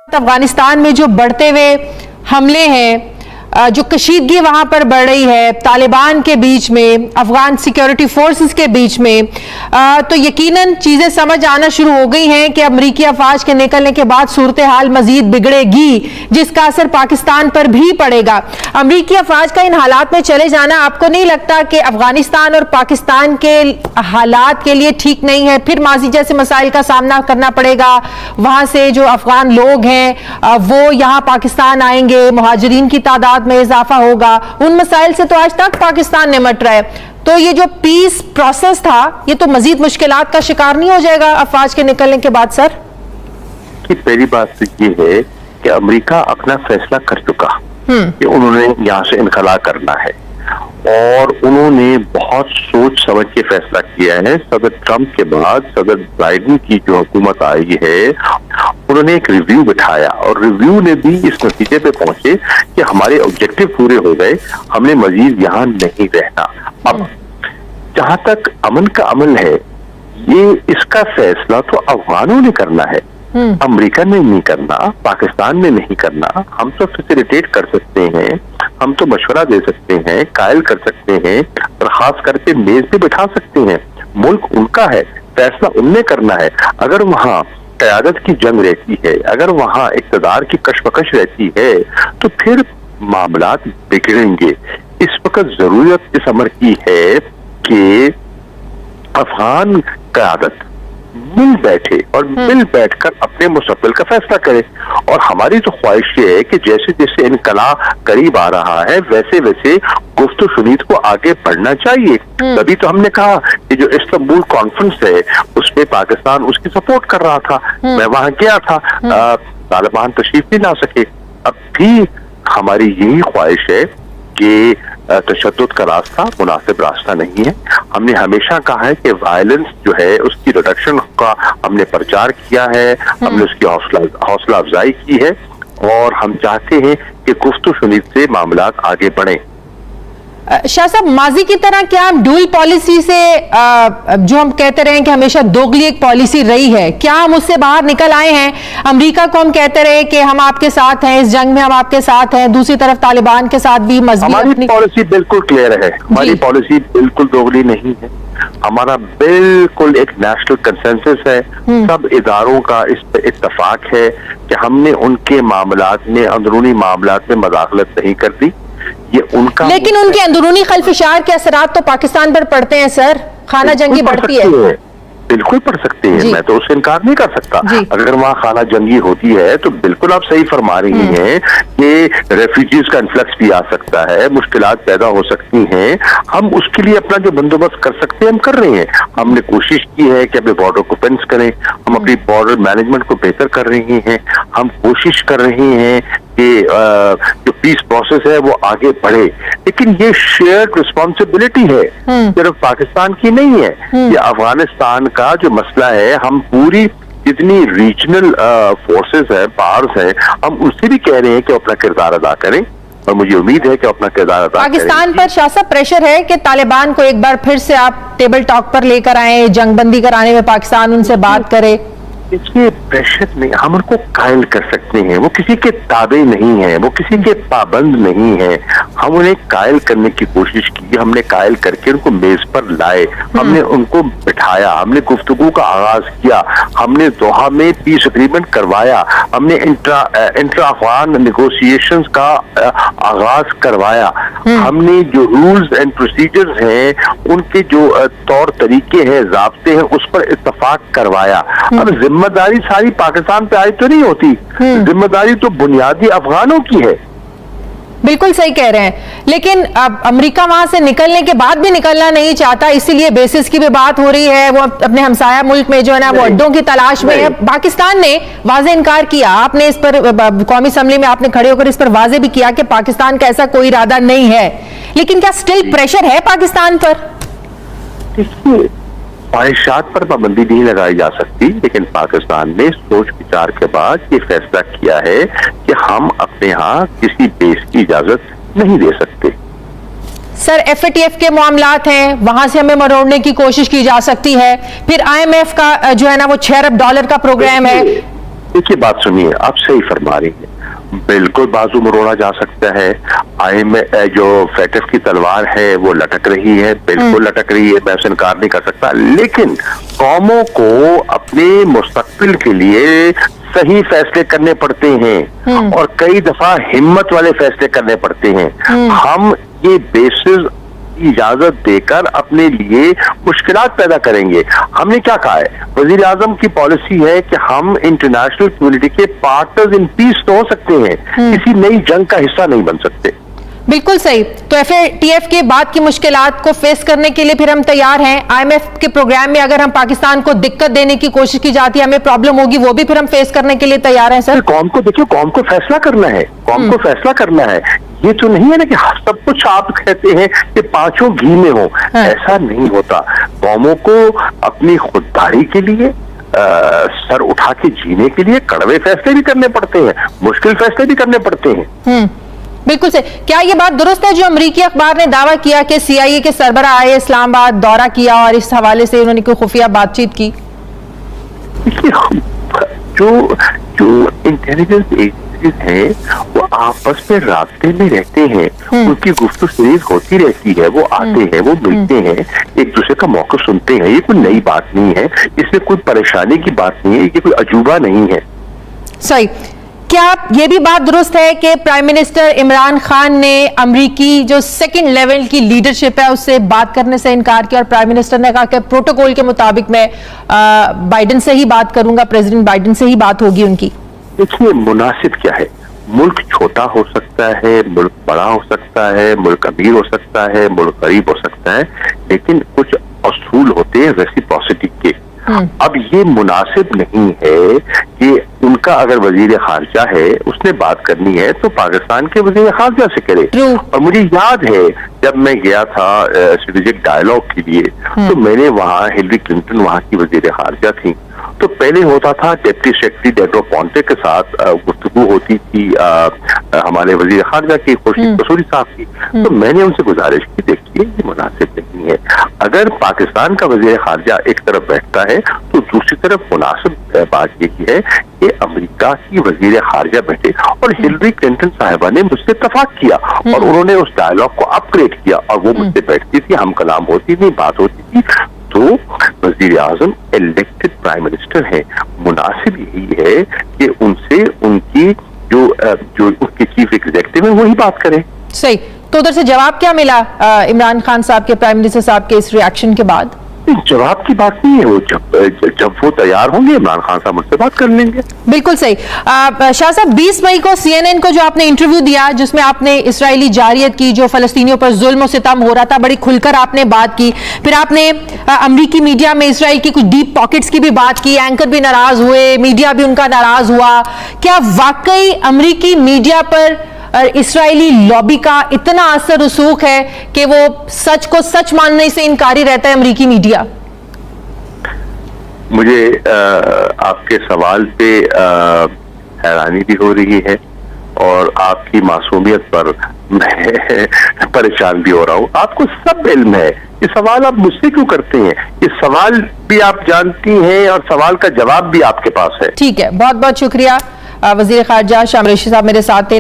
अफगानिस्तान में जो बढ़ते हुए हमले हैं, जो कशीदगी वहां पर बढ़ रही है तालिबान के बीच में, अफगान सिक्योरिटी फोर्सेस के बीच में, तो यकीनन चीजें समझ आना शुरू हो गई हैं कि अमरीकी अफवाज के निकलने के बाद सूरत हाल मजीद बिगड़ेगी, जिसका असर पाकिस्तान पर भी पड़ेगा। अमरीकी अफवाज का इन हालात में चले जाना आपको नहीं लगता कि अफगानिस्तान और पाकिस्तान के हालात के लिए ठीक नहीं है? फिर माजी जैसे मसाइल का सामना करना पड़ेगा, वहां से जो अफगान लोग हैं वो यहाँ पाकिस्तान आएंगे, मुहाजिरीन की तादाद में इजाफा होगा, उन मसाइल से तो आज तक पाकिस्तान निपट रहा है। तो ये जो पीस प्रोसेस था ये तो मजीद मुश्किलात का शिकार नहीं हो जाएगा अफवाज के निकलने के बाद? सर की पहली बात तो ये है कि अमेरिका अपना फैसला कर चुका कि उन्होंने यहाँ से इनखला करना है और उन्होंने बहुत सोच समझ के फैसला किया है। सदर ट्रंप के बाद सदर बाइडेन की जो हुकूमत आई है उन्होंने एक रिव्यू बिठाया और रिव्यू ने भी इस नतीजे पे पहुंचे कि हमारे ऑब्जेक्टिव पूरे हो गए, हमने मजीद यहाँ नहीं रहना। अब जहां तक अमन का अमल है ये इसका फैसला तो अफगानों ने करना है, अमेरिका ने नहीं करना, पाकिस्तान ने नहीं करना। हम तो फैसिलिटेट कर सकते हैं, हम तो मशवरा दे सकते हैं, कायल कर सकते हैं और खास करके मेज पे बिठा सकते हैं। मुल्क उनका है, फैसला उनने करना है। अगर वहाँ क़यादत की जंग रहती है, अगर वहाँ इक़्तिदार की कशमकश रहती है तो फिर मामलात बिगड़ेंगे। इस वक्त जरूरत इस अमर की है कि अफगान क़यादत मिल बैठे और मिल बैठकर अपने मुस्तक़बिल का फैसला करे। और हमारी तो ख्वाहिश ये है कि जैसे जैसे इनकला करीब आ रहा है वैसे वैसे गुफ्त शुनीद को आगे बढ़ना चाहिए। तभी तो हमने कहा कि जो इस्तांबुल कॉन्फ्रेंस है उसमें पाकिस्तान उसकी सपोर्ट कर रहा था। मैं वहां गया था, तालिबान तशरीफ भी ला सके। अब भी हमारी यही ख्वाहिश है कि तशद्दुद का रास्ता मुनासिब रास्ता नहीं है। हमने हमेशा कहा है कि वायलेंस जो है उसकी रिडक्शन का हमने प्रचार किया है, हमने उसकी हौसला अफजाई की है और हम चाहते हैं कि गुफ्तगू शुनीद से मामलात आगे बढ़े। शाह साहब, माजी की तरह क्या हम डुअल पॉलिसी से जो हम कहते रहे कि हमेशा दोगली एक पॉलिसी रही है, क्या हम उससे बाहर निकल आए हैं? अमेरिका को हम कहते रहे कि हम आपके साथ हैं, इस जंग में हम आपके साथ हैं, दूसरी तरफ तालिबान के साथ भी मजबूत। हमारी पॉलिसी बिल्कुल क्लियर है, हमारी पॉलिसी बिल्कुल दोगली नहीं है। हमारा बिल्कुल एक नेशनल कंसेंसस है, सब इदारों का इस पर इत्तफाक है कि हमने उनके मामलात में, अंदरूनी मामलात में मदाखलत नहीं कर दी। ये उनका, लेकिन उनके अंदरूनी खलफिशार के असरात तो पाकिस्तान पर पड़ते हैं सर, खाना जंगी बढ़ती है। बिल्कुल पढ़ सकते हैं, मैं तो उससे इनकार नहीं कर सकता। अगर वहाँ खाना जंगी होती है तो बिल्कुल आप सही फरमा रही हैं कि रेफ्यूजीज का इन्फ्लक्स भी आ सकता है, मुश्किलात पैदा हो सकती हैं। हम उसके लिए अपना जो बंदोबस्त कर सकते हैं हम कर रहे हैं। हमने कोशिश की है कि अपने बॉर्डर को फेंस करें, हम अपनी बॉर्डर मैनेजमेंट को बेहतर कर रहे हैं, हम कोशिश कर रहे हैं कि जो पीस प्रोसेस है वो आगे बढ़े। लेकिन ये शेयर्ड रिस्पॉन्सिबिलिटी है, सिर्फ पाकिस्तान की नहीं है, ये अफगानिस्तान का जो मसला है। हम पूरी जितनी रीजनल फोर्सेस है, पावर्स हैं, हम उससे भी कह रहे हैं कि अपना किरदार अदा करें और मुझे उम्मीद है कि अपना किरदार अदा करें। पाकिस्तान पर शाह साहब प्रेशर है कि तालिबान को एक बार फिर से आप टेबल टॉक पर लेकर आए, जंगबंदी कराने में पाकिस्तान उनसे बात करे। इसके प्रेशर में हम उनको कायल कर सकते हैं, वो किसी के ताबे नहीं है, वो किसी के पाबंद नहीं है। हम उन्हें कायल करने की कोशिश की, हमने कायल करके उनको मेज पर लाए, हमने उनको बिठाया, हमने गुफ्तगू का आगाज किया, हमने दोहा में पीस एग्रीमेंट करवाया, हमने इंट्रा अफगान नेगोशिएशंस का आगाज करवाया, हमने जो रूल्स एंड प्रोसीजर्स हैं उनके जो तौर तरीके हैं, ज़ाब्ते हैं, उस पर इत्तफाक करवाया। अब जिम्मेदारी सारी पाकिस्तान पे आई तो नहीं होती, जिम्मेदारी तो बुनियादी अफगानों की है। बिल्कुल सही कह रहे हैं, लेकिन अब अमेरिका वहां से निकलने के बाद भी निकलना नहीं चाहता, इसीलिए बेसिस की भी बात हो रही है। वो अपने हमसाया मुल्क में जो है ना वो अड्डों की तलाश में है। पाकिस्तान ने वाज़े इनकार किया, आपने इस पर कौमी असम्बली में आपने खड़े होकर इस पर वाज़े भी किया कि पाकिस्तान का ऐसा कोई इरादा नहीं है, लेकिन क्या स्टिल प्रेशर है पाकिस्तान पर? ख्वाहिशात पर पाबंदी नहीं लगाई जा सकती, लेकिन पाकिस्तान ने सोच विचार के बाद ये फैसला किया है कि हम अपने यहाँ किसी बेस की इजाजत नहीं दे सकते। सर FATF के मामलात हैं, वहां से हमें मरोड़ने की कोशिश की जा सकती है। फिर IMF का जो है ना वो $6 अरब का प्रोग्राम है, देखिए बात सुनिए, आप सही फरमा रही हैं, बिल्कुल बाजू मरोड़ा जा सकता है। जो फेटिफ की तलवार है वो लटक रही है, बिल्कुल लटक रही है, मैं उसे इनकार नहीं कर सकता। लेकिन कौमों को अपने मुस्तकबिल के लिए सही फैसले करने पड़ते हैं और कई दफा हिम्मत वाले फैसले करने पड़ते हैं। हम ये बेसिस इजाजत देकर अपने लिए मुश्किलात पैदा करेंगे। हमने क्या कहा है, वजीर आजम की पॉलिसी है कि हम इंटरनेशनल कम्युनिटी के पार्टनर्स इन पीस तो हो सकते हैं, किसी नई जंग का हिस्सा नहीं बन सकते। बिल्कुल सही। तो FATF के बाद की मुश्किलात को फेस करने के लिए फिर हम तैयार हैं। IMF के प्रोग्राम में अगर हम पाकिस्तान को दिक्कत देने की कोशिश की जाती है, हमें प्रॉब्लम होगी, वो भी फिर हम फेस करने के लिए तैयार हैं सर। कौम को देखिए, कौम को फैसला करना है, कौम को फैसला करना है। ये तो नहीं है ना कि सब कुछ आप कहते हैं कि पांचों घी में हो, ऐसा नहीं होता। कौमों को अपनी खुददारी के लिए सर उठा के जीने के लिए कड़वे फैसले भी करने पड़ते हैं, मुश्किल फैसले भी करने पड़ते हैं। बिल्कुल से। क्या ये बात दुरुस्त है जो अमरीकी अखबार ने दावा किया कि CIA के सरबरा आए, इस्लामाबाद दौरा किया और इस हवाले से उन्होंने कोई खुफिया बातचीत की? जो इंटेलिजेंस एजेंसीज हैं वो आपस में रास्ते में रहते हैं, उनकी गुफ्तगू सीरीज होती रहती है, वो आते हैं, वो मिलते हैं, एक दूसरे का मौक़िफ़ सुनते हैं। ये कोई नई बात नहीं है, इसमें कोई परेशानी की बात नहीं है, ये कोई अजूबा नहीं है। सही। क्या ये भी बात दुरुस्त है कि प्राइम मिनिस्टर इमरान खान ने अमरीकी जो सेकंड लेवल की लीडरशिप है उससे बात करने से इनकार किया और प्राइम मिनिस्टर ने कहा कि प्रोटोकॉल के मुताबिक मैं बाइडेन से ही बात करूंगा, प्रेसिडेंट बाइडेन से ही बात होगी उनकी? देखिए, मुनासिब क्या है, मुल्क छोटा हो सकता है, मुल्क बड़ा हो सकता है, मुल्क अमीर हो सकता है, मुल्क गरीब हो सकता है, लेकिन कुछ असूल होते हैं रेसिप्रोसिटी के। अब ये मुनासिब नहीं है कि उनका अगर वजीर खारजा है, उसने बात करनी है तो पाकिस्तान के वजीर खारजा से करे। और मुझे याद है जब मैं गया था स्ट्रेटेजिक डायलॉग के लिए, तो मैंने वहाँ हिलरी क्लिंटन वहाँ की वजीर खारजा थी, तो पहले होता था डिप्टी सेक्रेटरी डेड्रो पॉन्टे के साथ गुफ्तगू होती थी हमारे वजीर खारजा की खुर्शीद कसूरी साहब की। तो मैंने उनसे गुजारिश की, देखिए ये मुनासिब नहीं है, अगर पाकिस्तान का वजीर खारजा एक तरफ बैठता है तो दूसरी तरफ मुनासिब बात ये है कि अमेरिका की वजीर खारजा बैठे। और हिलरी क्लिंटन साहिबा ने मुझसे इत्तफाक किया और उन्होंने उस डायलॉग को अपग्रेड किया और वो मुझसे बैठती थी, हम कलाम होती थी, बात होती थी। तो वजीर आजम इलेक्टेड प्राइम मिनिस्टर है, मुनासिब यही है कि उनसे उनकी जो उनके चीफ एग्जीक्यूटिव है वही बात करें। सही। तो उधर से जवाब क्या मिला इमरान खान साहब के, प्राइम मिनिस्टर साहब के इस रिएक्शन के बाद? जवाब की बात नहीं है, वो जब वो तैयार होंगे इमरान खान साहब मुझसे बात कर लेंगे। बिल्कुल सही। शाह साहब, 20 मई को CNN को जो आपने इंटरव्यू दिया जिसमें आपने इस्राएली जारियत की, जो फलस्तीनियों पर जुल्म और सितम हो रहा था, बड़ी खुलकर आपने बात की। फिर आपने अमरीकी मीडिया में इसराइल की कुछ डीप पॉकेट्स की भी बात की, एंकर भी नाराज हुए, मीडिया भी उनका नाराज हुआ। क्या वाकई अमरीकी मीडिया पर इस्राएली लॉबी का इतना असर रसूख है कि वो सच को सच मानने से इनकारी रहता है अमरीकी मीडिया? मुझे आपके सवाल पे हैरानी भी हो रही है और आपकी मासूमियत पर मैं परेशान भी हो रहा हूँ। आपको सब इल्म है, ये सवाल आप मुझसे क्यों करते हैं? ये सवाल भी आप जानती हैं और सवाल का जवाब भी आपके पास है। ठीक है, बहुत बहुत शुक्रिया। वजीर खारजा शाह कुरैशी साहब मेरे साथ थे।